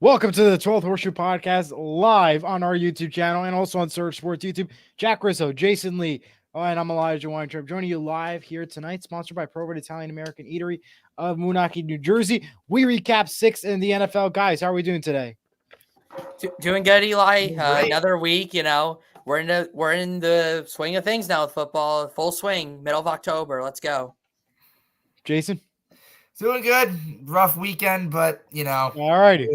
Welcome to the 12th Horseshoe Podcast live on our YouTube channel and also on Surge Sports YouTube. Jack Rizzo, Jason Lee, and I'm Elijah Weintraub joining you live here tonight, sponsored by Pro Red Italian American Eatery of Moonachie, New Jersey. We recap six in the NFL. Guys, how are we doing today? Doing good, Eli. Great. Another week, we're in the swing of things now with football. Full swing, middle of October. Let's go. Jason? Doing good. Rough weekend, but All righty.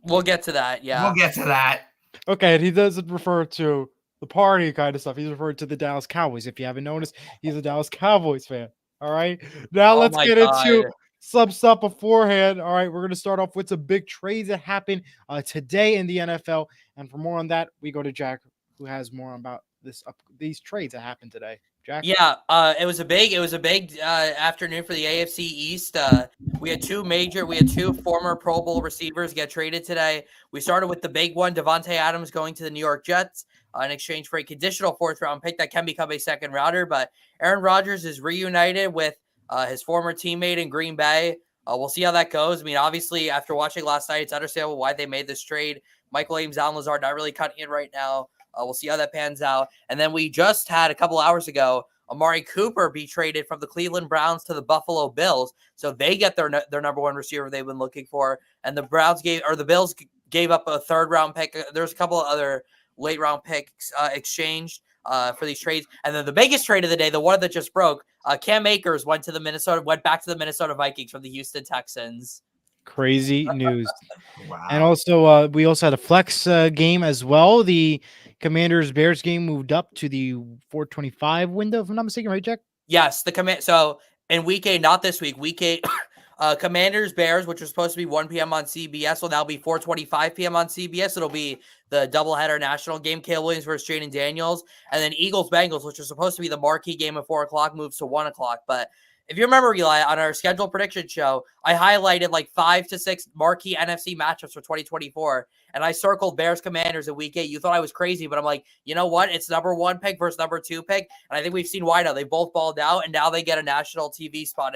We'll get to that. Yeah. We'll get to that. Okay, and he doesn't refer to the party kind of stuff. He's referred to the Dallas Cowboys. If you haven't noticed, he's a Dallas Cowboys fan. All right. Now let's get into some stuff beforehand. All right, we're going to start off with some big trades that happened today in the NFL. And for more on that, we go to Jack, who has more about these trades that happened today. Jack? Yeah, it was a big afternoon for the AFC East. We had two former Pro Bowl receivers get traded today. We started with the big one, Devontae Adams going to the New York Jets in exchange for a conditional fourth-round pick that can become a second rounder. But Aaron Rodgers is reunited with his former teammate in Green Bay. We'll see how that goes. I mean, obviously, after watching last night, it's understandable why they made this trade. Mike Williams, Allen Lazard not really cutting it right now. We'll see how that pans out. And then we just had a couple hours ago, Amari Cooper be traded from the Cleveland Browns to the Buffalo Bills. So they get their number one receiver they've been looking for. And the Bills gave up a third round pick. There's a couple of other late round picks exchanged for these trades. And then the biggest trade of the day, the one that just broke, Cam Akers went back to the Minnesota Vikings from the Houston Texans. Crazy news. Wow. And also, we also had a flex game as well. The Commanders-Bears game moved up to the 4:25 window, if I'm not mistaken, right, Jack? Yes, So in week 8, not this week, week 8, Commanders-Bears, which was supposed to be 1 p.m. on CBS, will now be 4:25 p.m. on CBS. It'll be the doubleheader national game, Caleb Williams versus Jaden Daniels. And then Eagles-Bengals, which was supposed to be the marquee game at 4 o'clock, moves to 1 o'clock. But if you remember, Eli, on our scheduled prediction show, I highlighted like 5 to 6 marquee NFC matchups for 2024, and I circled Bears Commanders in week 8. You thought I was crazy, but I'm like, you know what? It's number 1 pick versus number 2 pick, and I think we've seen why now. They both balled out, and now they get a national TV spot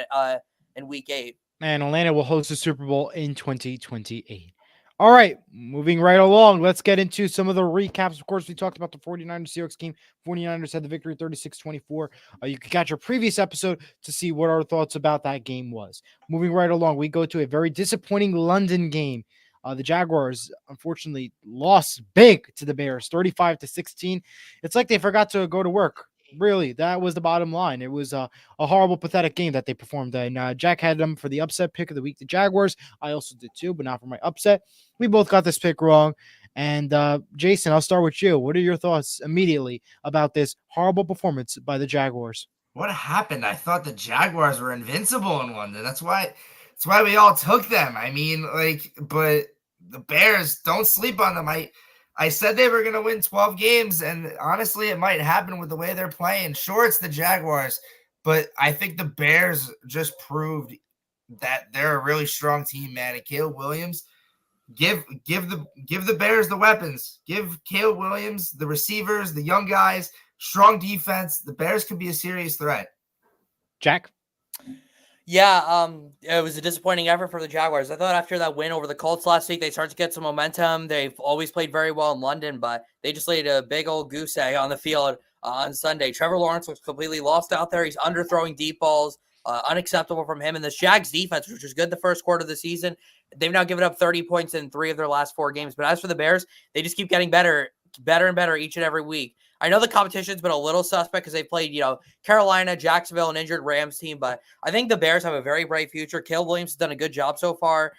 in week 8. And Atlanta will host the Super Bowl in 2028. All right, moving right along. Let's get into some of the recaps. Of course, we talked about the 49ers Seahawks game. 49ers had the victory 36-24. You can catch our previous episode to see what our thoughts about that game was. Moving right along, we go to a very disappointing London game. The Jaguars, unfortunately, lost big to the Bears, 35-16. It's like they forgot to go to work. Really, that was the bottom line. It was a horrible, pathetic game that they performed. And Jack had them for the upset pick of the week, the Jaguars. I also did too, but not for my upset. We both got this pick wrong. And Jason, I'll start with you. What are your thoughts immediately about this horrible performance by the Jaguars? What happened? I thought the Jaguars were invincible in London. That's why we all took them. I mean, but the Bears, don't sleep on them. I said they were going to win 12 games, and honestly, it might happen with the way they're playing. Sure, it's the Jaguars, but I think the Bears just proved that they're a really strong team, man. And Caleb Williams, give the Bears the weapons. Give Caleb Williams the receivers, the young guys, strong defense. The Bears could be a serious threat. Jack? Yeah, it was a disappointing effort for the Jaguars. I thought after that win over the Colts last week, they started to get some momentum. They've always played very well in London, but they just laid a big old goose egg on the field on Sunday. Trevor Lawrence was completely lost out there. He's underthrowing deep balls, unacceptable from him. And the Jags defense, which was good the first quarter of the season, they've now given up 30 points in 3 of their last 4 games. But as for the Bears, they just keep getting better and better each and every week. I know the competition's been a little suspect because they played, Carolina, Jacksonville, an injured Rams team, but I think the Bears have a very bright future. Caleb Williams has done a good job so far.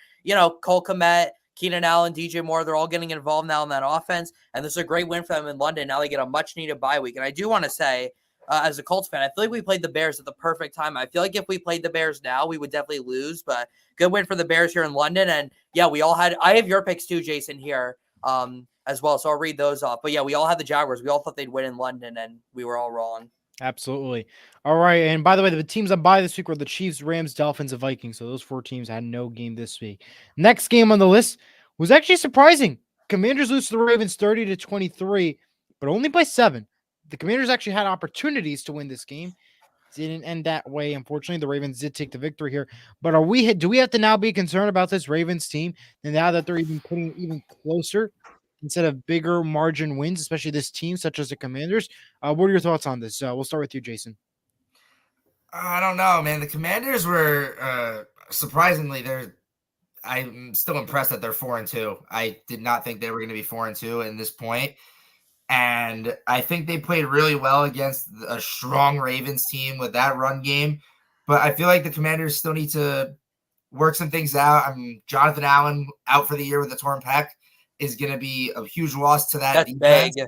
Cole Kmet, Keenan Allen, DJ Moore, they're all getting involved now in that offense, and this is a great win for them in London. Now they get a much-needed bye week, and I do want to say, as a Colts fan, I feel like we played the Bears at the perfect time. I feel like if we played the Bears now, we would definitely lose, but good win for the Bears here in London, and yeah, I have your picks too, Jason, here. As well. So I'll read those off. But yeah, we all had the Jaguars. We all thought they'd win in London, and we were all wrong. Absolutely. All right. And by the way, the teams on bye this week were the Chiefs, Rams, Dolphins, and Vikings. So those 4 teams had no game this week. Next game on the list was actually surprising. Commanders lose to the Ravens 30-23, but only by 7. The Commanders actually had opportunities to win this game. didn't end that way. Unfortunately, the Ravens did take the victory here. But do we have to now be concerned about this Ravens team and now that they're even putting it even closer instead of bigger margin wins, especially this team such as the Commanders? What are your thoughts on this? We'll start with you, Jason. I don't know, man. The Commanders were surprisingly I'm still impressed that they're 4-2. I did not think they were going to be 4-2 in this point. And I think they played really well against a strong Ravens team with that run game. But I feel like the Commanders still need to work some things out. I mean, Jonathan Allen out for the year with a torn pec is going to be a huge loss to that defense. Big.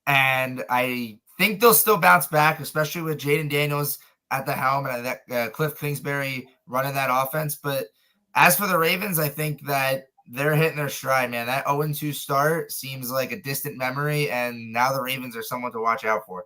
And I think they'll still bounce back, especially with Jaden Daniels at the helm and that Cliff Kingsbury running that offense. But as for the Ravens, I think that they're hitting their stride, man. That 0-2 start seems like a distant memory, and now the Ravens are someone to watch out for.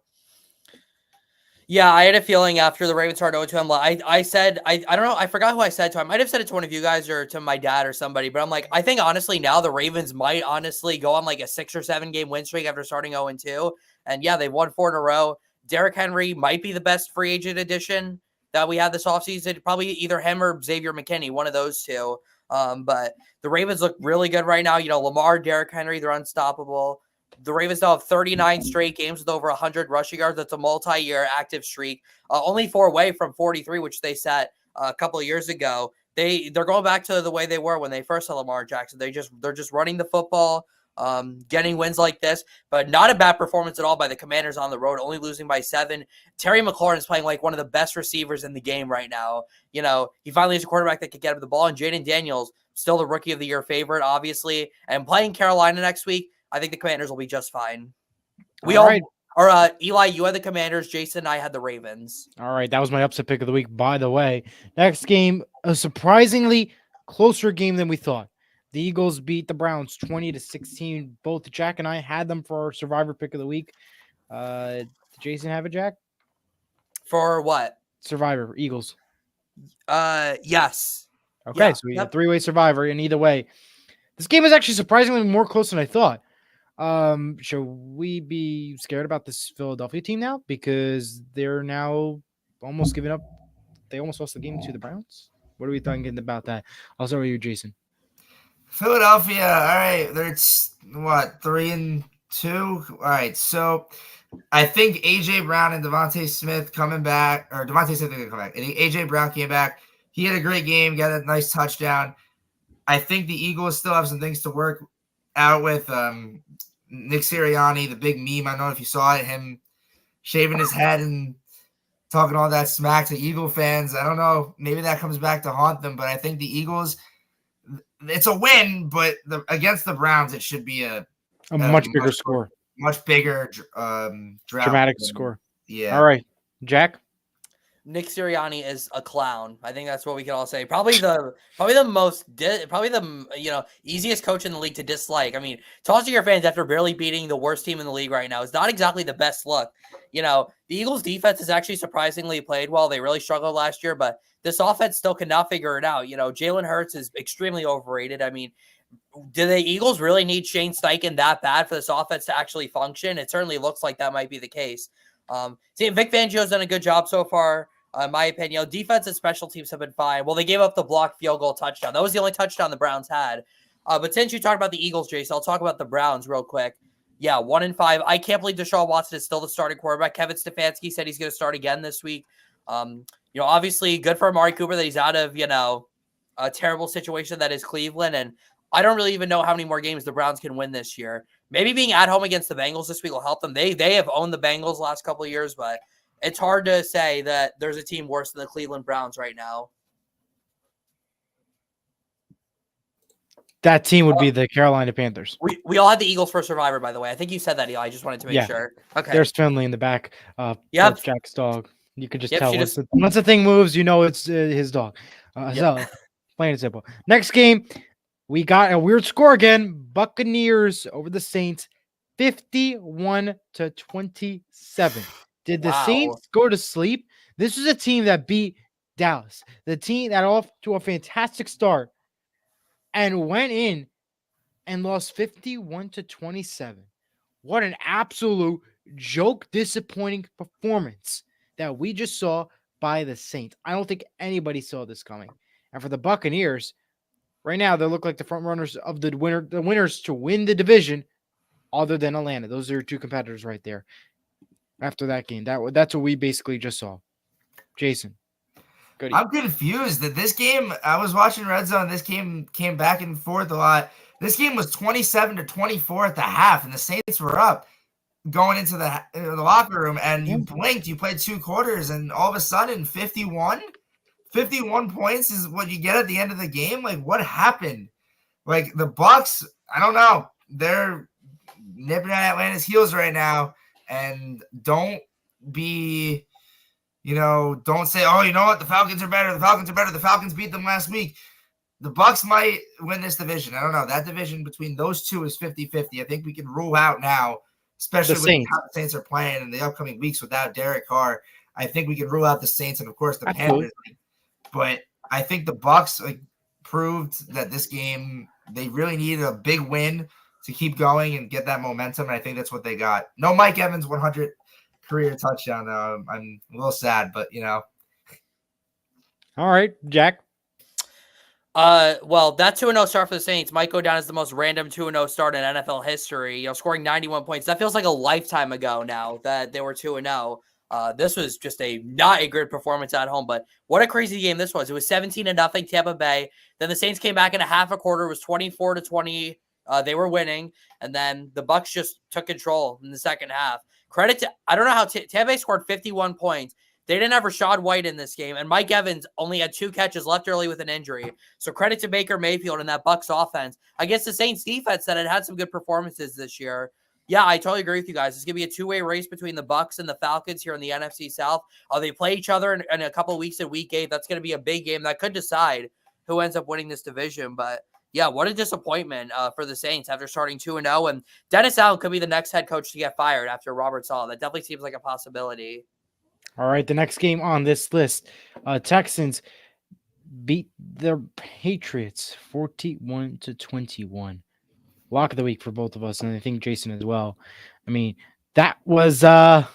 Yeah, I had a feeling after the Ravens started 0-2, I said, I don't know, I forgot who I said to. I might have said it to one of you guys or to my dad or somebody, but I'm like, I think honestly now the Ravens might honestly go on like a 6 or 7 game win streak after starting 0-2. And yeah, they've won 4 in a row. Derrick Henry might be the best free agent addition that we had this offseason. Probably either him or Xavier McKinney, one of those two. But the Ravens look really good right now. You know, Lamar, Derrick Henry, they're unstoppable. The Ravens now have 39 straight games with over 100 rushing yards. That's a multi-year active streak. Only 4 away from 43, which they set a couple of years ago. They're going back to the way they were when they first had Lamar Jackson. They're just running the football, getting wins like this, but not a bad performance at all by the Commanders on the road, only losing by 7. Terry McLaurin is playing like one of the best receivers in the game right now. You know, he finally has a quarterback that could get him the ball, and Jaden Daniels, still the Rookie of the Year favorite, obviously, and playing Carolina next week. I think the Commanders will be just fine. Eli, you had the Commanders. Jason and I had the Ravens. All right, that was my upset pick of the week, by the way. Next game, a surprisingly closer game than we thought. The Eagles beat the Browns 20-16. Both Jack and I had them for our survivor pick of the week. Did Jason have it, Jack? For what? Survivor, Eagles. Yes. Okay, Yeah, so we had a 3-way survivor, and either way, this game is actually surprisingly more close than I thought. Should we be scared about this Philadelphia team now because they're now almost giving up? They almost lost the game to the Browns. What are we thinking about that? I'll start with you, Jason. Philadelphia, all right, they're what, 3-2? All right, so I think AJ Brown and Devontae Smith coming back, or Devontae Smith didn't come back. And AJ Brown came back. He had a great game, got a nice touchdown. I think the Eagles still have some things to work out with. Nick Sirianni, the big meme. I don't know if you saw it, him shaving his head and talking all that smack to Eagle fans. I don't know. Maybe that comes back to haunt them, but I think the Eagles, it's a win, but against the Browns, it should be a much bigger score. Much bigger dramatic score. Yeah. All right, Jack. Nick Sirianni is a clown. I think that's what we can all say. Probably the easiest coach in the league to dislike. I mean, tossing your fans after barely beating the worst team in the league right now is not exactly the best look. You know, the Eagles defense has actually surprisingly played well. They really struggled last year, but this offense still cannot figure it out. You know, Jalen Hurts is extremely overrated. I mean, do the Eagles really need Shane Steichen that bad for this offense to actually function? It certainly looks like that might be the case. Vic Fangio's done a good job so far. In my opinion, defense and special teams have been fine. Well, they gave up the blocked field goal touchdown. That was the only touchdown the Browns had. But since you talked about the Eagles, Jason, I'll talk about the Browns real quick. Yeah, 1-5. I can't believe Deshaun Watson is still the starting quarterback. Kevin Stefanski said he's going to start again this week. Obviously good for Amari Cooper that he's out of, a terrible situation that is Cleveland. And I don't really even know how many more games the Browns can win this year. Maybe being at home against the Bengals this week will help them. They have owned the Bengals the last couple of years, but it's hard to say that there's a team worse than the Cleveland Browns right now. That team would be the Carolina Panthers. We all had the Eagles for Survivor, by the way. I think you said that, Eli. I just wanted to make sure. Okay. There's Finley in the back. Yep. Jack's dog. You could just tell once the thing moves, you know it's his dog. So plain and simple. Next game, we got a weird score again. Buccaneers over the Saints, 51-27. Did the Saints go to sleep? This is a team that beat Dallas. The team that off to a fantastic start and went in and lost 51-27. What an absolute joke, disappointing performance. that we just saw by the Saints. I don't think anybody saw this coming. And for the Buccaneers, right now they look like the front runners of the winners to win the division, other than Atlanta. Those are your two competitors right there. After that game, that's what we basically just saw. Jason, good. I'm confused that this game, I was watching Red Zone. This game came back and forth a lot. This game was 27-24 at the half, and the Saints were up going into the locker room, and you blinked. You played 2 quarters, and all of a sudden, 51 points is what you get at the end of the game. Like, what happened? Like, the Bucs, I don't know. They're nipping at Atlanta's heels right now, and don't be... don't say, oh, you know what? The Falcons are better. The Falcons are better. The Falcons beat them last week. The Bucs might win this division. I don't know. That division between those two is 50-50. I think we can rule out now, especially with how the Saints are playing in the upcoming weeks without Derek Carr. I think we can rule out the Saints and, of course, the Panthers. But I think the Bucs proved that this game, they really needed a big win to keep going and get that momentum, and I think that's what they got. No Mike Evans 100 career touchdown, though. I'm a little sad, but All right, Jack. Well, that 2-0 start for the Saints might go down as the most random 2-0 start in NFL history. Scoring 91 points. That feels like a lifetime ago now that they were 2-0. This was just not a good performance at home, but what a crazy game this was. It was 17-0 Tampa Bay. Then the Saints came back in a half a quarter. It was 24-20. They were winning, and then the Bucs just took control in the second half. Credit to, I don't know how Tampa Bay scored 51 points. They didn't have Rashad White in this game, and Mike Evans only had 2 catches, left early with an injury. So credit to Baker Mayfield and that Bucs offense. I guess the Saints defense that had some good performances this year. Yeah, I totally agree with you guys. It's going to be a 2-way race between the Bucs and the Falcons here in the NFC South. They play each other in a couple of weeks in Week 8. That's going to be a big game that could decide who ends up winning this division. But yeah, what a disappointment for the Saints after starting 2-0. And Dennis Allen could be the next head coach to get fired after Robert Saleh. That definitely seems like a possibility. All right, the next game on this list, Texans beat the Patriots 41-21. Lock of the week for both of us, and I think Jason as well. I mean, that was the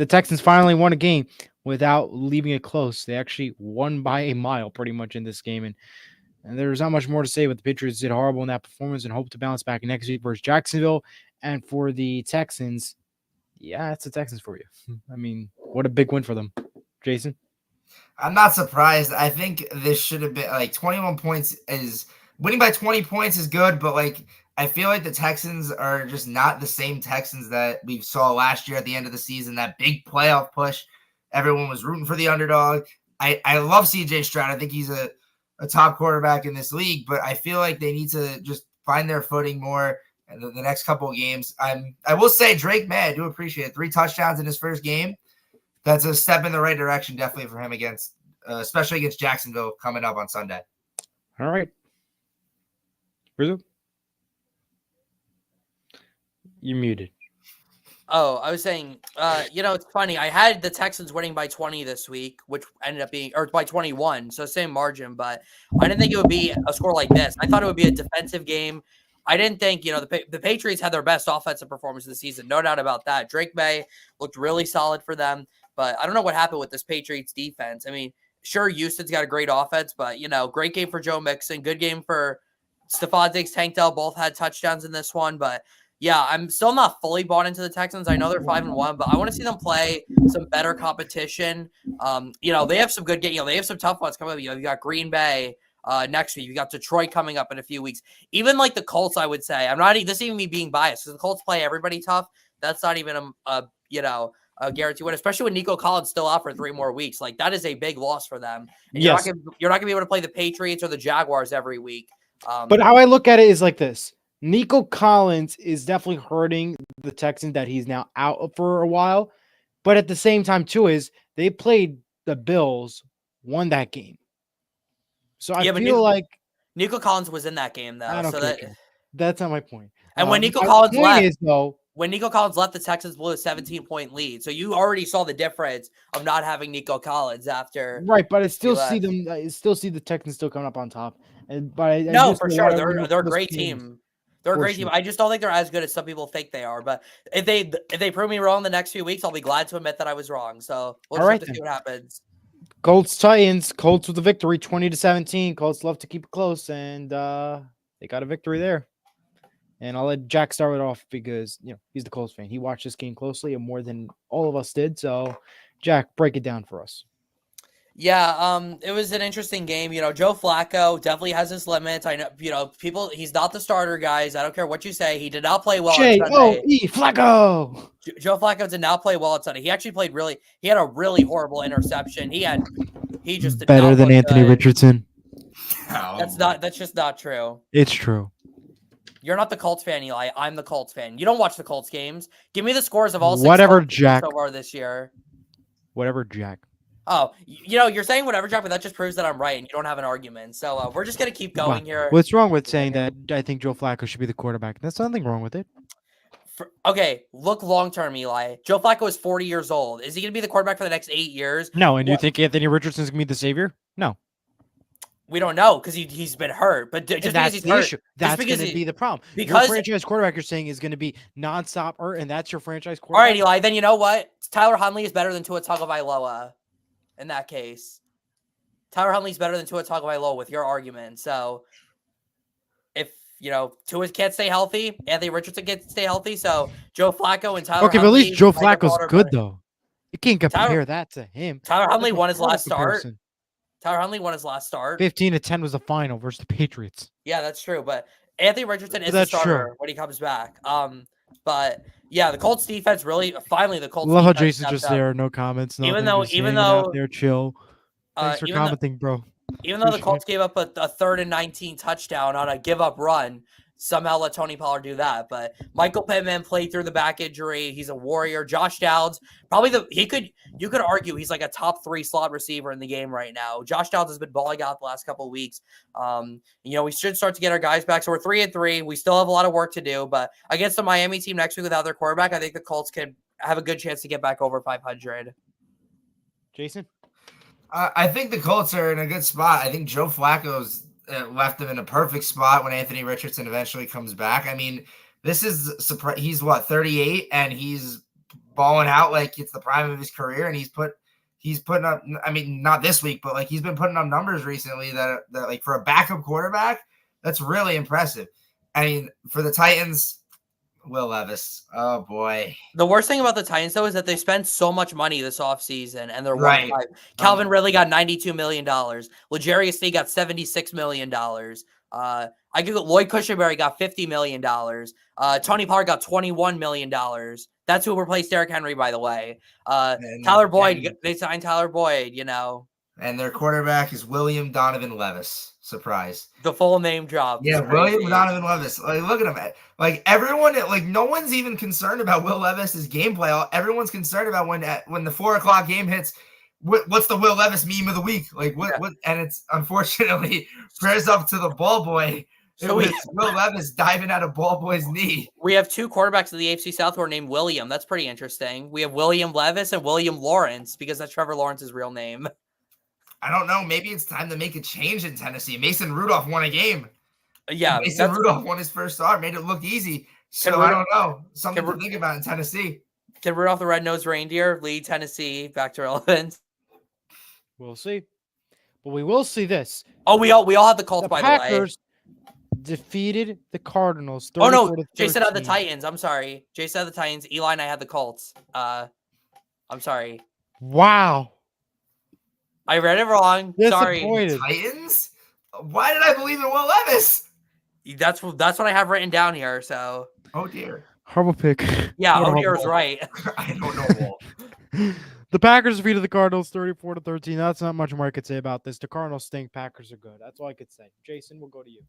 Texans finally won a game without leaving it close. They actually won by a mile pretty much in this game, and there's not much more to say, but the Patriots did horrible in that performance and hope to bounce back next week versus Jacksonville. And for the Texans, yeah, it's the Texans for you. I mean, what a big win for them. Jason? I'm not surprised. I think this should have been 21 points is winning by 20 points is good, but I feel like the Texans are just not the same Texans that we saw last year at the end of the season, that big playoff push. Everyone was rooting for the underdog. I love CJ Stroud. I think he's a top quarterback in this league, but I feel like they need to just find their footing more in the next couple of games. I will say Drake May, I do appreciate it. 3 touchdowns in his first game. That's a step in the right direction, definitely for him especially against Jacksonville coming up on Sunday. All right. Rizzo? You're muted. Oh, I was saying, it's funny. I had the Texans winning by 20 this week, which ended up being, or by 21, so same margin, but I didn't think it would be a score like this. I thought it would be a defensive game. I didn't think, the Patriots had their best offensive performance of the season. No doubt about that. Drake May looked really solid for them, but I don't know what happened with this Patriots defense. I mean, sure, Houston's got a great offense, but, great game for Joe Mixon, good game for Stephon Diggs, Tank Dell, both had touchdowns in this one, but yeah, I'm still not fully bought into the Texans. I know they're 5-1, but I want to see them play some better competition. They have some good games. They have some tough ones coming up. You got Green Bay next week. You got Detroit coming up in a few weeks. Even like the Colts, I would say. This is even me being biased because the Colts play everybody tough. That's not even a guarantee win, especially when Nico Collins still out for 3 more weeks. Like that is a big loss for them. And yes. You're not gonna be able to play the Patriots or the Jaguars every week. But how I look at it is like this. Nico Collins is definitely hurting the Texans that he's now out for a while. But at the same time, too, is they played the Bills, won that game. So I feel like Nico Collins was in that game, though. I don't care. That's not my point. And when Nico Collins left, the Texans blew a 17-point lead. So you already saw the difference of not having Nico Collins after. Right, but I still see them. I still see the Texans still coming up on top. For sure, they're a great team. They're a For great team. sure. I just don't think they're as good as some people think they are. But if they prove me wrong the next few weeks, I'll be glad to admit that I was wrong. So we'll All just right, have to see what happens. Colts Titans. Colts with the victory, 20-17. Colts love to keep it close, and they got a victory there. And I'll let Jack start it off because he's the Colts fan. He watched this game closely and more than all of us did. So, Jack, break it down for us. Yeah, it was an interesting game. Joe Flacco definitely has his limits. I know, he's not the starter, guys. I don't care what you say. He did not play well on Sunday. J-O-E, Flacco. Joe Flacco did not play well on Sunday. He actually played he had a really horrible interception. He just did Better not than look Anthony good. Richardson. That's just not true. It's true. You're not the Colts fan, Eli. I'm the Colts fan. You don't watch the Colts games. Give me the scores of all 6 Whatever, Colts games Jack. so far this year. Whatever, Jack. Oh, you're saying whatever, Jack, but that just proves that I'm right and you don't have an argument. So we're just going to keep going here. What's wrong with saying that I think Joe Flacco should be the quarterback? There's nothing wrong with it. Okay, look long-term, Eli. Joe Flacco is 40 years old. Is he going to be the quarterback for the next 8 years? No, and you think Anthony Richardson's going to be the savior? No. We don't know because he's been hurt. But just because he's hurt, issue. That's going to be the problem. Because your franchise quarterback, you're saying, is going to be nonstop hurt, and that's your franchise quarterback? All right, Eli, then you know what? Tyler Huntley is better than Tua Tagovailoa in that case. Tyler Huntley's better than Tua Tagovailoa with your argument. So if Tua can't stay healthy, Anthony Richardson can't stay healthy. So Joe Flacco and Tyler Huntley. Okay, but at least Joe Flacco's good, though. You can't compare that to him. Tyler Huntley won his last start. Tyler Huntley won his last start. 15-10 was the final versus the Patriots. Yeah, that's true. But Anthony Richardson is the starter when he comes back. But yeah, the Colts defense finally the Colts. Love how Jason's just there, no comments. Even though they're chill. Thanks for commenting, bro. Even though the Colts gave up a 3rd and 19 touchdown on a give-up run, somehow let Tony Pollard do that. But Michael Pittman played through the back injury. He's a warrior. Josh Downs, you could argue he's like a top 3 slot receiver in the game right now. Josh Downs has been balling out the last couple of weeks. We should start to get our guys back. So we're 3-3. We still have a lot of work to do. But against the Miami team next week without their quarterback, I think the Colts can have a good chance to get back over 500. Jason? I think the Colts are in a good spot. I think Joe Flacco's left them in a perfect spot when Anthony Richardson eventually comes back. I mean, this is surprise. He's 38 and he's balling out like it's the prime of his career. And he's putting up, I mean, not this week, but like he's been putting up numbers recently that like for a backup quarterback, that's really impressive. I mean, for the Titans, Will Levis. Oh boy. The worst thing about the Titans though is that they spend so much money this offseason and they're right. Calvin Ridley got $92 million. L'Jarius Sneed got $76 million. Lloyd Cushenberry got $50 million. Tony Pollard got $21 million. That's who replaced Derrick Henry, by the way. Tyler Boyd, they signed Tyler Boyd, And their quarterback is William Donovan Levis. Surprise. The full name drop. Yeah, William Donovan Levis. Like, look at him. Like everyone, like no one's even concerned about Will Levis's gameplay. Everyone's concerned about when the 4:00 game hits. What's the Will Levis meme of the week? Like what? And it's unfortunately prayers up to the ball boy. It was Will Levis diving at a ball boy's knee. We have 2 quarterbacks in the AFC South who are named William. That's pretty interesting. We have William Levis and William Lawrence because that's Trevor Lawrence's real name. I don't know. Maybe it's time to make a change in Tennessee. Mason Rudolph won a game. Yeah. Mason Rudolph won his first start, made it look easy. So I don't know. Something to think about in Tennessee. Can Rudolph the Red-Nosed Reindeer lead Tennessee back to relevance? We'll see. But we will see this. Oh, we all have the Colts, by the way. Packers defeated the Cardinals. Oh, no. Jason had the Titans. I'm sorry. Jason had the Titans. Eli and I had the Colts. I'm sorry. Wow. I read it wrong. Sorry. Titans? Why did I believe in Will Levis? That's what I have written down here. So. Oh dear. Horrible pick. Yeah, oh dear is right. I don't know. The Packers defeated the Cardinals 34-13. That's not much more I could say about this. The Cardinals stink. Packers are good. That's all I could say. Jason, we'll go to you.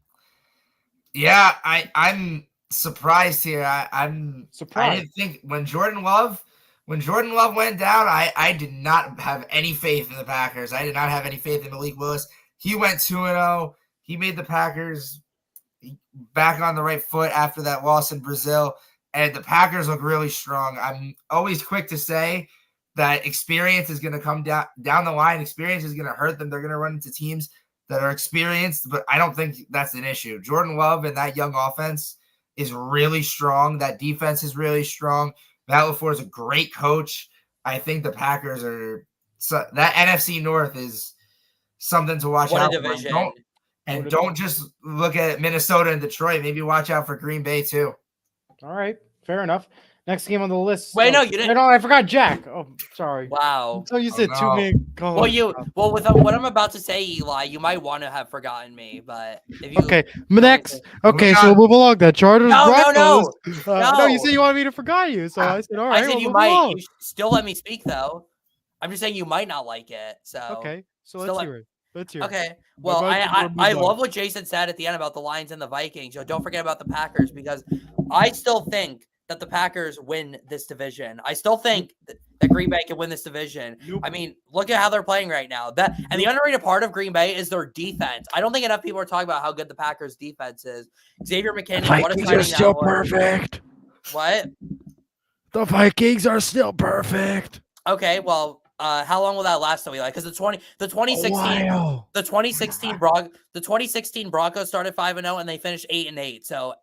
Yeah, I'm surprised here. I'm surprised. I didn't think when Jordan Love went down, I did not have any faith in the Packers. I did not have any faith in Malik Willis. He went 2-0. He made the Packers back on the right foot after that loss in Brazil. And the Packers look really strong. I'm always quick to say that experience is going to come down the line. Experience is going to hurt them. They're going to run into teams that are experienced, but I don't think that's an issue. Jordan Love and that young offense, is really strong. That defense is really strong. Matt LaFleur is a great coach. I think the Packers are that NFC North is something to watch What a out for. division. Don't just look at Minnesota and Detroit. Maybe watch out for Green Bay too. All right, fair enough. Next game on the list. Wait, no, you didn't. No, I forgot Jack. Oh, sorry. Wow. So you said no. 2 big. Well, with what I'm about to say, Eli, you might want to have forgotten me, but if you Okay, next. Okay, so we'll move along. The Chargers. No. No, you said you wanted me to forget you, so I said, all right. I said we'll you move might. along. You still let me speak though. I'm just saying you might not like it. So Okay, so Still let's let- hear it. Let's hear it. Okay. What Well, about I the Blue love Dogs? what Jason said at the end about the Lions and the Vikings. So don't forget about the Packers because I still think that the Packers win this division. I still think that Green Bay can win this division. Nope. I mean, look at how they're playing right now. And the underrated part of Green Bay is their defense. I don't think enough people are talking about how good the Packers defense is. Xavier McKinney, what a Vikings signing are still that was. perfect. What? The Vikings are still perfect. Okay, well, how long will that last though, Eli? Because the 2016 Wow. the 2016 Broncos started 5-0 and they finished 8-8. So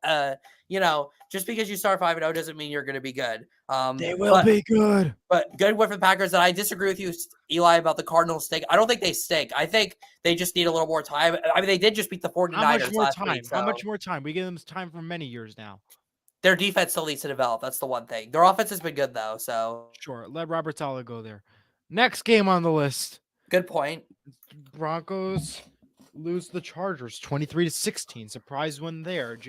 just because you start 5-0 doesn't mean you're going to be good. They will be good. But good with the Packers. And I disagree with you, Eli, about the Cardinals stink. I don't think they stink. I think they just need a little more time. I mean, they did just beat the 49ers How much more last time? week. How So much more time? We give them time for many years now. their defense still needs to develop. That's the one thing. Their offense has been good though. So Sure, let Robert Saleh go there. Next game on the list. good point. Broncos lose the Chargers 23-16. Surprise win there.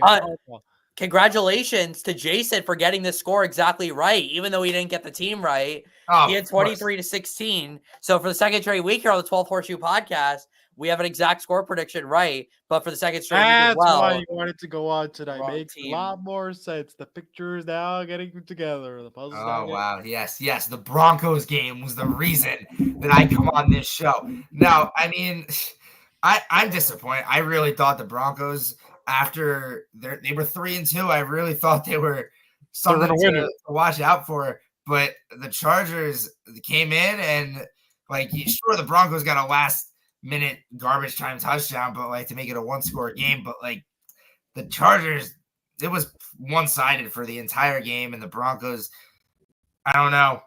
Congratulations to Jason for getting this score exactly right, even though he didn't get the team right. Oh, He had 23-16. So for the second straight week here on the 12th Horseshoe podcast, we have an exact score prediction right. But for the second straight week as That's well, why you wanted to go on tonight. wrong Makes team. a lot more sense. The pictures now getting together. The puzzles now Oh getting... wow, yes. The Broncos game was the reason that I come on this show. Now, I mean, I'm disappointed. I really thought the Broncos, after they were 3-2, I really thought they were something to watch out for. But the Chargers came in and sure, the Broncos got a last-minute garbage time touchdown, but to make it a one-score game, but the Chargers, it was one-sided for the entire game, and the Broncos, I don't know.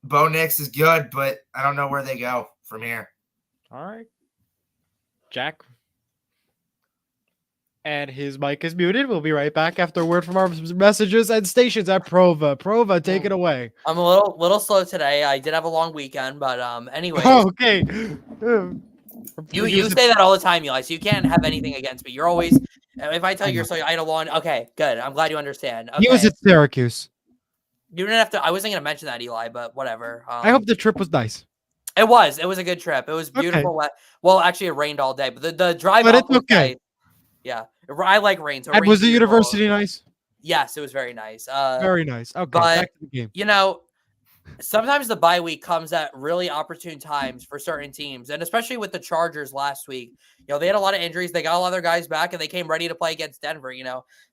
Bo Nix is good, but I don't know where they go from here. All right. Jack. And his mic is muted. We'll be right back after a word from our messages and stations at Prova. Prova, take it away. I'm a little slow today. I did have a long weekend, but anyways. Okay. You say that all the time, Eli, so you can't have anything against me. You're always, if I tell you you're so idle on, okay, good. I'm glad you understand. Okay. He was at Syracuse. You didn't have to, I wasn't going to mention that, Eli, but whatever. I hope the trip was nice. It was a good trip. It was beautiful. Okay. Well, actually it rained all day, but the drive But up it's was okay. nice. Yeah. I like rain. So And was the university nice? Yes, it was very nice. Very nice. Okay, but, back to the game. Sometimes the bye week comes at really opportune times for certain teams, and especially with the Chargers last week. They had a lot of injuries. They got a lot of their guys back, and they came ready to play against Denver.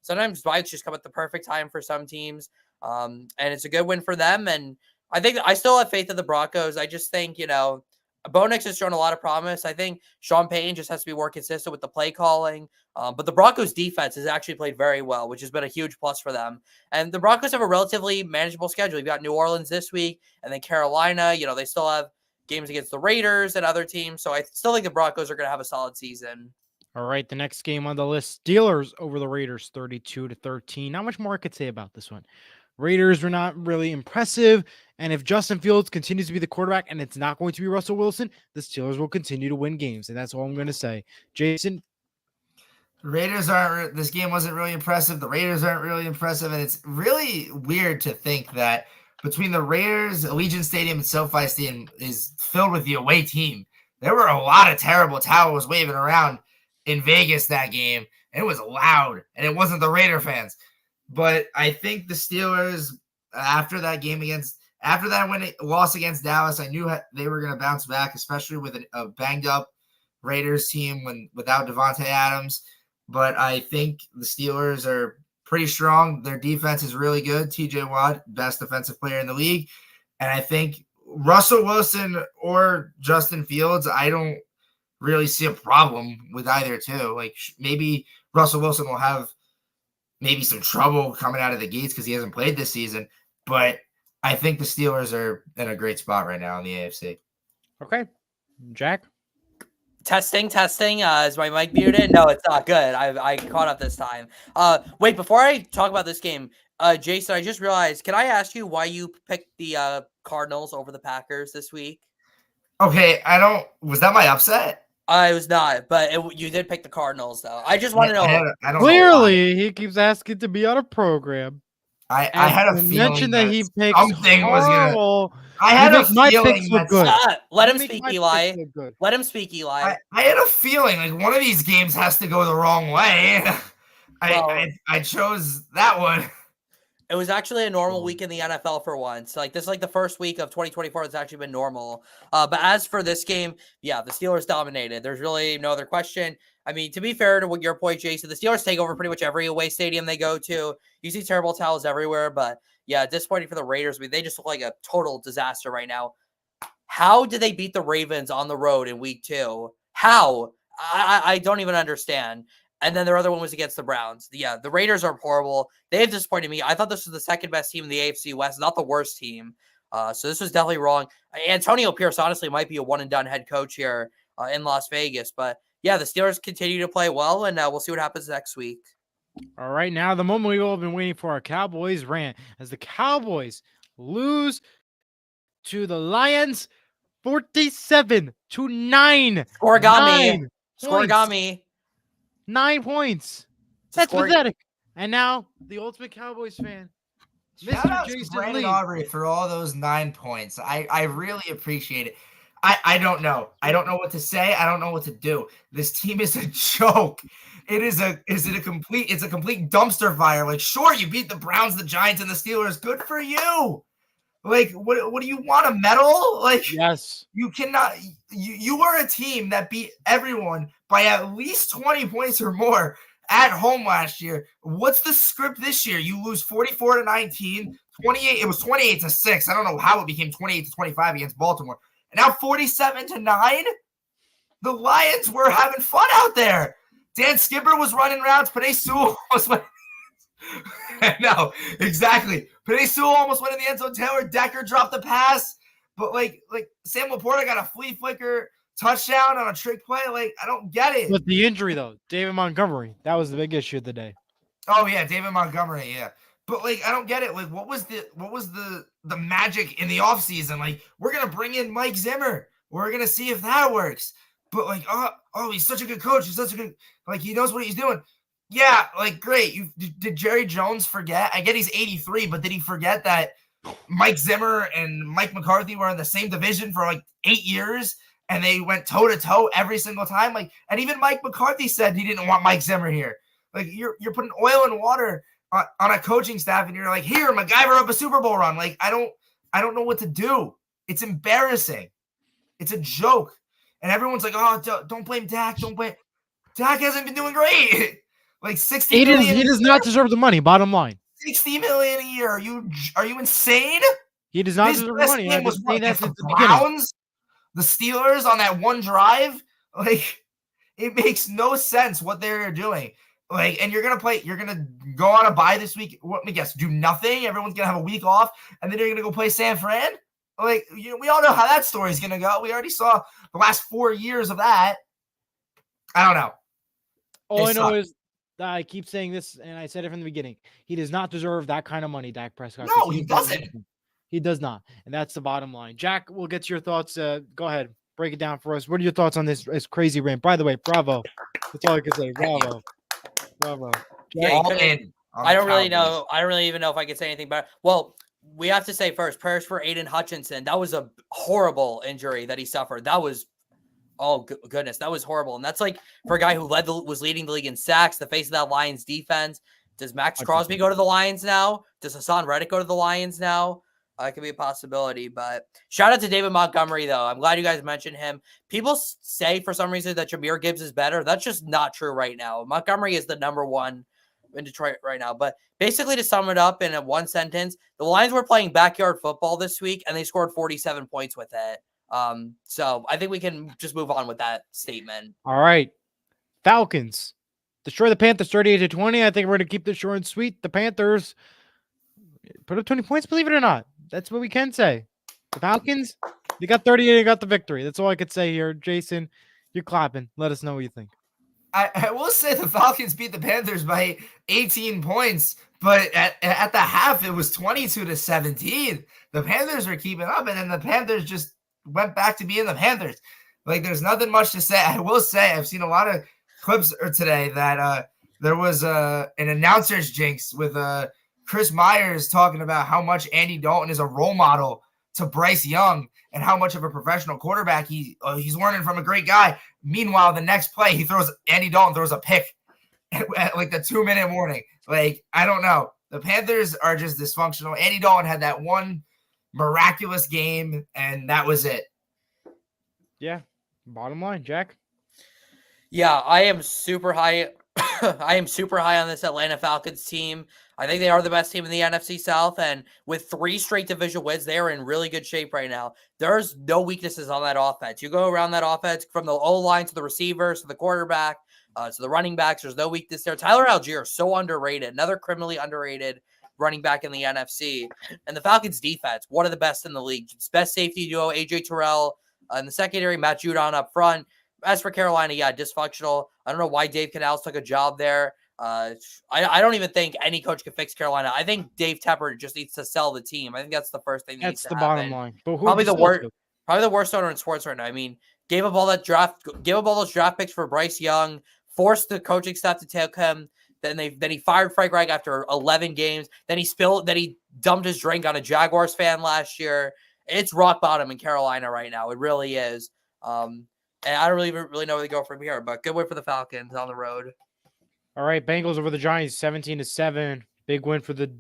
Sometimes bye weeks just come at the perfect time for some teams, and it's a good win for them. And I think I still have faith in the Broncos. I just think, Bo Nix has shown a lot of promise. I think Sean Payton just has to be more consistent with the play calling. But the Broncos defense has actually played very well, which has been a huge plus for them. And the Broncos have a relatively manageable schedule. You've got New Orleans this week and then Carolina. They still have games against the Raiders and other teams. So I still think the Broncos are going to have a solid season. All right, the next game on the list, Steelers over the Raiders 32-13. Not much more I could say about this one. Raiders were not really impressive, and if Justin Fields continues to be the quarterback and it's not going to be Russell Wilson, the Steelers will continue to win games, and that's all I'm going to say. Jason? This game wasn't really impressive. The Raiders aren't really impressive, and it's really weird to think that between the Raiders, Allegiant Stadium, and SoFi Stadium is filled with the away team. There were a lot of terrible towels waving around in Vegas that game, and it was loud, and it wasn't the Raider fans. But I think the Steelers, after that loss against Dallas, I knew they were going to bounce back, especially with a banged-up Raiders team without Devontae Adams. But I think the Steelers are pretty strong. Their defense is really good. TJ Watt, best defensive player in the league. And I think Russell Wilson or Justin Fields, I don't really see a problem with either two. Maybe Russell Wilson will have maybe some trouble coming out of the gates because he hasn't played this season. But I think the Steelers are in a great spot right now in the AFC. Okay. Jack? Testing. Is my mic muted? No, it's not good. I caught up this time. Wait, before I talk about this game, Jason, I just realized, can I ask you why you picked the Cardinals over the Packers this week? Okay, was that my upset? I was not, but you did pick the Cardinals, though. I just want to know. I don't Clearly, he keeps asking to be on a program. I had a feeling mentioned that he picks something was horrible. I had You a make my feeling picks look that good. Let You him make speak, my Eli. picks look good. Let him speak, Eli. I had a feeling like one of these games has to go the wrong way. I chose that one. It was actually a normal week in the NFL for once. Like, this is like the first week of 2024 that's actually been normal. But as for this game, yeah, the Steelers dominated. There's really no other question. I mean, to be fair to what your point, Jason, the Steelers take over pretty much every away stadium they go to. You see terrible towels everywhere, but yeah, disappointing for the Raiders. I mean, they just look like a total disaster right now. How did they beat the Ravens on the road in week 2? How? I don't even understand. And then their other one was against the Browns. Yeah, the Raiders are horrible. They have disappointed me. I thought this was the second best team in the AFC West, not the worst team. So this was definitely wrong. Antonio Pierce honestly might be a one-and-done head coach here in Las Vegas. But yeah, the Steelers continue to play well, and we'll see what happens next week. All right, now the moment we've all been waiting for, our Cowboys rant, as the Cowboys lose to the Lions 47-9. Scorigami. 9 points. That's pathetic. And now the ultimate Cowboys fan, Shout out Mr. to Jason Brandon Lee. Aubrey for all those 9 points. I really appreciate it. I don't know. I don't know what to say. I don't know what to do. This team is a joke. It's a complete dumpster fire. Like, sure, you beat the Browns, the Giants, and the Steelers. Good for you. Like, what do you want, a medal? Like, yes, you cannot. You were a team that beat everyone by at least 20 points or more at home last year. What's the script this year? You lose 44-19, 28. It was 28-6. I don't know how it became 28-25 against Baltimore. And now 47-9. The Lions were having fun out there. Dan Skipper was running routes. Penei Sewell was. No, exactly. Penei Sewell almost went in the end zone. Taylor Decker dropped the pass, but like Sam Laporta got a flea flicker touchdown on a trick play. Like, I don't get it. But the injury though, David Montgomery, that was the big issue of the day. Oh yeah, David Montgomery, yeah. But like, I don't get it. Like, what was the magic in the offseason? Like, we're gonna bring in Mike Zimmer. We're gonna see if that works. But like, oh, he's such a good coach. He's such a good, like, he knows what he's doing. Yeah, like, great. Did Jerry Jones forget? I get he's 83, but did he forget that Mike Zimmer and Mike McCarthy were in the same division for like 8 years, and they went toe to toe every single time? Like, and even Mike McCarthy said he didn't want Mike Zimmer here. Like, you're putting oil and water on a coaching staff, and you're like, here, MacGyver up a Super Bowl run. Like, I don't know what to do. It's embarrassing. It's a joke. And everyone's like, oh, don't blame Dak. Don't blame. Dak hasn't been doing great. Like 60 million. He does not deserve the money. Bottom line, 60 million a year. Are you insane? he does not His deserve the best money. game I've was been what, saying that against since the the beginning. Browns, the Steelers on that one drive. Like, it makes no sense what they're doing. Like, and you're gonna go on a bye this week. Let me guess, do nothing. Everyone's gonna have a week off, and then you're gonna go play San Fran. Like, we all know how that story's gonna go. We already saw the last 4 years of that. I don't know. All I know is that I keep saying this, and I said it from the beginning. He does not deserve that kind of money, Dak Prescott. No, he doesn't. He does not, and that's the bottom line. Jack, we'll get to your thoughts. Go ahead, break it down for us. What are your thoughts on this crazy rant? By the way, bravo. That's all I can say. Bravo. Yeah, all in. I don't really know. I don't really even know if I could say anything better. Well, we have to say first, prayers for Aiden Hutchinson. That was a horrible injury that he suffered. That was, oh goodness, that was horrible. And that's like for a guy who was leading the league in sacks, the face of that Lions defense. Does Max Crosby go to the Lions now? Does Hassan Reddick go to the Lions now? It could be a possibility, but shout out to David Montgomery, though. I'm glad you guys mentioned him. People say for some reason that Jahmyr Gibbs is better. That's just not true right now. Montgomery is the number one in Detroit right now. But basically, to sum it up in one sentence, the Lions were playing backyard football this week, and they scored 47 points with it. So I think we can just move on with that statement. All right. Falcons destroy the Panthers 38-20. I think we're going to keep this short and sweet. The Panthers put up 20 points, believe it or not. That's what we can say. The Falcons, they got 30 and they got the victory. That's all I could say here. Jason, you're clapping. Let us know what you think. I will say the Falcons beat the Panthers by 18 points, but at the half, it was 22-17. The Panthers were keeping up, and then the Panthers just went back to being the Panthers. Like, there's nothing much to say. I will say I've seen a lot of clips today that there was an announcer's jinx with Chris Myers talking about how much Andy Dalton is a role model to Bryce Young and how much of a professional quarterback he's learning from a great guy. Meanwhile, the next play, Andy Dalton throws a pick at like the 2-minute warning. Like, I don't know. The Panthers are just dysfunctional. Andy Dalton had that one miraculous game, and that was it. Yeah. Bottom line, Jack. Yeah, I am super high. I am super high on this Atlanta Falcons team. I think they are the best team in the NFC South, and with 3 straight division wins, they are in really good shape right now. There's no weaknesses on that offense. You go around that offense from the O-line to the receivers to the quarterback to the running backs. There's no weakness there. Tyler Algier is so underrated, another criminally underrated running back in the NFC. And the Falcons defense, one of the best in the league. It's best safety duo, A.J. Terrell in the secondary, Matt Judon up front. As for Carolina, yeah, dysfunctional. I don't know why Dave Canales took a job there. I don't even think any coach can fix Carolina. I think Dave Tepper just needs to sell the team. I think that's the first thing that needs to happen. Bottom line. But Probably the worst owner in sports right now. I mean, gave up all those draft picks for Bryce Young, forced the coaching staff to take him. Then he fired Frank Reich after 11 games. Then he dumped his drink on a Jaguars fan last year. It's rock bottom in Carolina right now. It really is. And I don't really know where to go from here, but good win for the Falcons on the road. All right, Bengals over the Giants, 17-7. Big win for the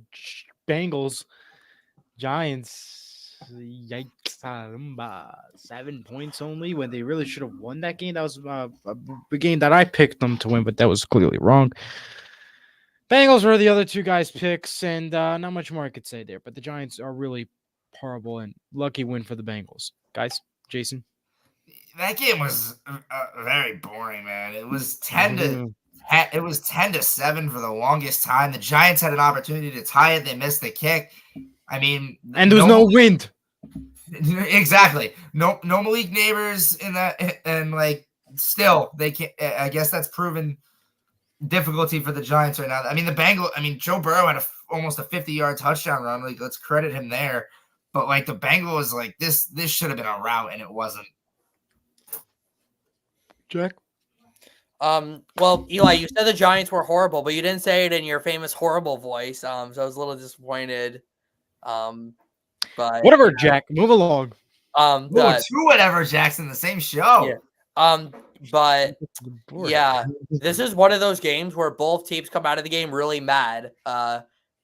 Bengals. Giants, yikes, 7 points only when they really should have won that game. That was a game that I picked them to win, but that was clearly wrong. Bengals were the other two guys' picks, and not much more I could say there. But the Giants are really horrible, and lucky win for the Bengals. Guys, Jason? That game was very boring, man. It was 10-7 for the longest time. The Giants had an opportunity to tie it. They missed the kick. I mean, and there was no wind. Exactly. No Malik Neighbors in that, and like still they can't. I guess that's proven difficulty for the Giants right now. I mean, Joe Burrow had almost a 50-yard touchdown run. Like, let's credit him there. But like the Bengals, like this should have been a rout, and it wasn't. Jack? Well, Eli, you said the Giants were horrible, but you didn't say it in your famous horrible voice. So I was a little disappointed. But whatever, Jack. Move along. Whatever, Jackson. The same show. Yeah. But yeah, this is one of those games where both teams come out of the game really mad.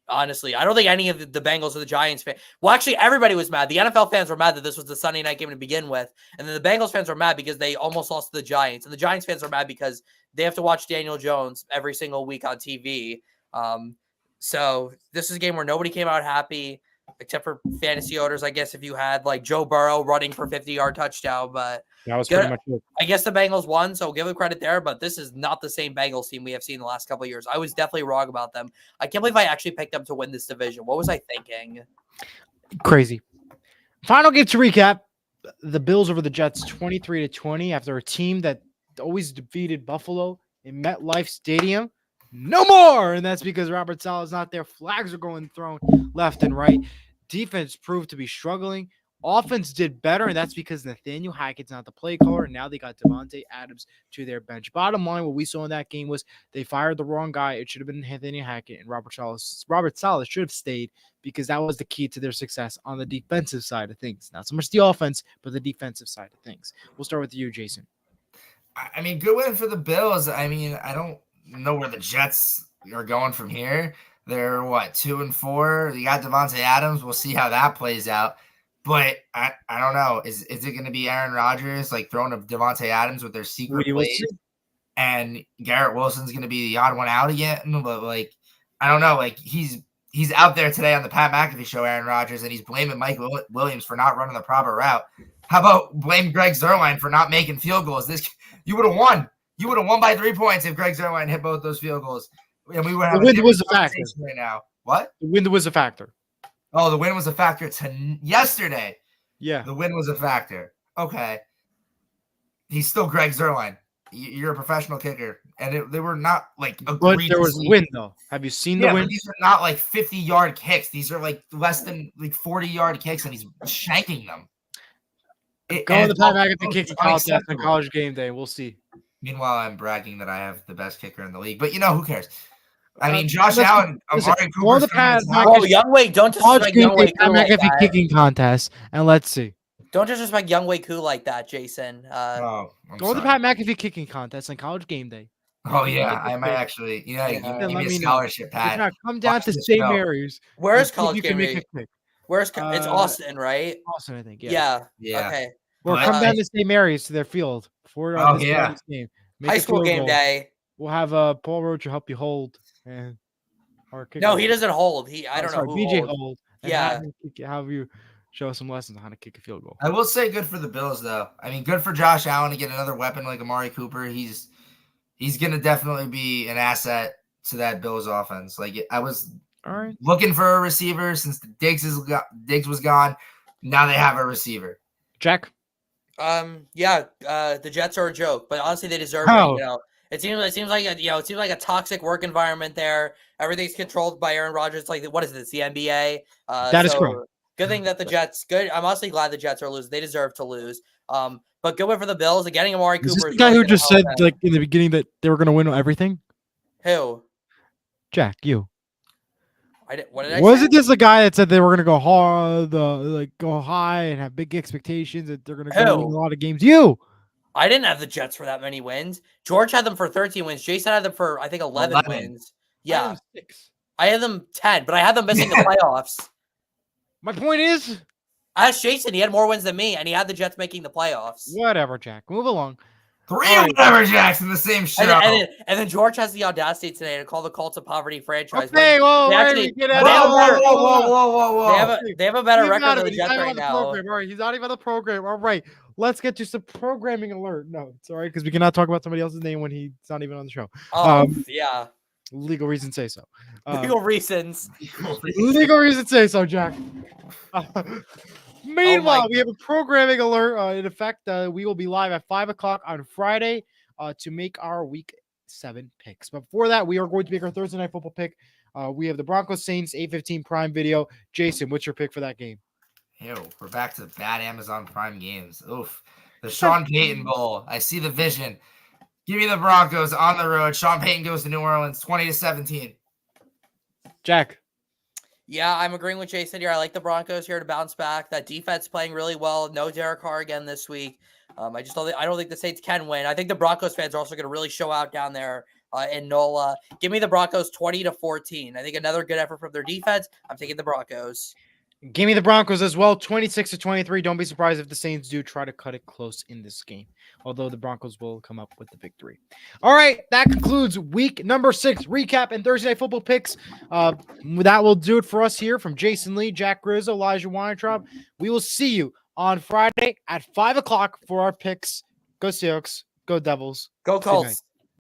Honestly, I don't think any of the Bengals or the Giants fans. Well, actually, everybody was mad. The NFL fans were mad that this was the Sunday night game to begin with, and then the Bengals fans were mad because they almost lost to the Giants, and the Giants fans are mad because they have to watch Daniel Jones every single week on TV. So this is a game where nobody came out happy, except for fantasy owners, I guess, if you had like Joe Burrow running for 50-yard touchdown. But that was pretty much it. I guess the Bengals won, so give them credit there. But this is not the same Bengals team we have seen the last couple of years. I was definitely wrong about them. I can't believe I actually picked them to win this division. What was I thinking? Crazy. Final game to recap: the Bills over the Jets, 23-20. After a team that always defeated Buffalo in MetLife Stadium. No more, and that's because Robert Saleh is not there. Flags are going thrown left and right. Defense proved to be struggling. Offense did better, and that's because Nathaniel Hackett's not the play caller, and now they got Devontae Adams to their bench. Bottom line, what we saw in that game was they fired the wrong guy. It should have been Nathaniel Hackett, and Robert Saleh should have stayed because that was the key to their success on the defensive side of things. Not so much the offense, but the defensive side of things. We'll start with you, Jason. I mean, good win for the Bills. I mean, I don't know where the Jets are going from here. They're 2-4. You got Devontae Adams. We'll see how that plays out. But I don't know. Is it going to be Aaron Rodgers like throwing to Devontae Adams with their secret plays? And Garrett Wilson's going to be the odd one out again? But like, I don't know. Like he's out there today on the Pat McAfee show, Aaron Rodgers, and he's blaming Mike Williams for not running the proper route. How about blame Greg Zuerlein for not making field goals? You would have won. You would have won by 3 points if Greg Zerline hit both those field goals, and we would have The wind was a factor right now. What? The wind was a factor. Oh, the win was a factor yesterday. Yeah. The win was a factor. Okay. He's still Greg Zerline. You're a professional kicker. And they were not like But there was wind, though. Have you seen the wind? These are not like 50-yard kicks. These are like less than like 40-yard kicks, and he's shanking them. Go on the Pat McAfee kicking contest on College Game Day. We'll see. Meanwhile, I'm bragging that I have the best kicker in the league. But, who cares? I mean, Josh Allen, Amari Cooper. Youngway, don't disrespect Youngway Pat McAfee kicking contest, and let's see. Don't disrespect Youngway Koo like that, Jason. Go to the Pat McAfee kicking contest on College Game Day. Oh, yeah. I might actually. Give me a scholarship, Pat. Come down to St. Mary's. Where's College Game Day? It's Austin, right? Austin, I think. Yeah. Okay. Or come down to St. Mary's to their field for this game. High school game day. We'll have Paul Roach help you hold. And no, he doesn't hold. I don't know who BJ hold. Yeah. Have you show some lessons on how to kick a field goal. I will say good for the Bills, though. I mean, good for Josh Allen to get another weapon like Amari Cooper. He's going to definitely be an asset to that Bills offense. Like, I was looking for a receiver since Diggs was gone. Now they have a receiver. Jack? The Jets are a joke, but honestly, they deserve it. It seems like a toxic work environment there. Everything's controlled by Aaron Rodgers. Like, what is this? The NBA? That is correct. Good thing that the Jets. Good. I'm honestly glad the Jets are losing. They deserve to lose. But good win for the Bills. And getting Amari Cooper. Is this the guy who just said like in the beginning that they were going to win everything? Who? Jack, you. What did I Was say? it just the guy that said they were going to go hard, go high and have big expectations that they're going to go win a lot of games? You. I didn't have the Jets for that many wins. George had them for 13 wins. Jason had them for, I think, 11 wins. Yeah. I had them 10, but I had them missing the playoffs. My point is, I asked Jason. He had more wins than me, and he had the Jets making the playoffs. Whatever, Jack. Move along. Whatever, Jacks in the same show. And then George has the audacity today to call the Colts a poverty franchise. Okay, whoa, They have a better record than the Jets right now. All right, he's not even on the program. All right, let's get to some programming alert. No, it's all right because we cannot talk about somebody else's name when he's not even on the show. Yeah. Legal reasons say so. Legal reasons. Legal reasons say so, Jack. Meanwhile, we have a programming alert in effect. We will be live at 5 o'clock on Friday to make our Week 7 picks. But before that, we are going to make our Thursday Night Football pick. We have the Broncos Saints 8:15 Prime Video. Jason, what's your pick for that game? Ew, we're back to bad Amazon Prime games. Oof. The Sean Payton Bowl. I see the vision. Give me the Broncos on the road. Sean Payton goes to New Orleans 20-17. Jack. Yeah, I'm agreeing with Jason here. I like the Broncos here to bounce back. That defense playing really well. No Derek Carr again this week. I don't think the Saints can win. I think the Broncos fans are also going to really show out down there in NOLA. Give me the Broncos 20-14. I think another good effort from their defense. I'm taking the Broncos. Give me the Broncos as well, 26-23. Don't be surprised if the Saints do try to cut it close in this game, although the Broncos will come up with the victory. All right, that concludes week number 6 recap and Thursday Night Football picks. That will do it for us here from Jason Lee, Jack Grizzo, Elijah Weintraub. We will see you on Friday at 5 o'clock for our picks. Go Seahawks, go Devils. Go Colts.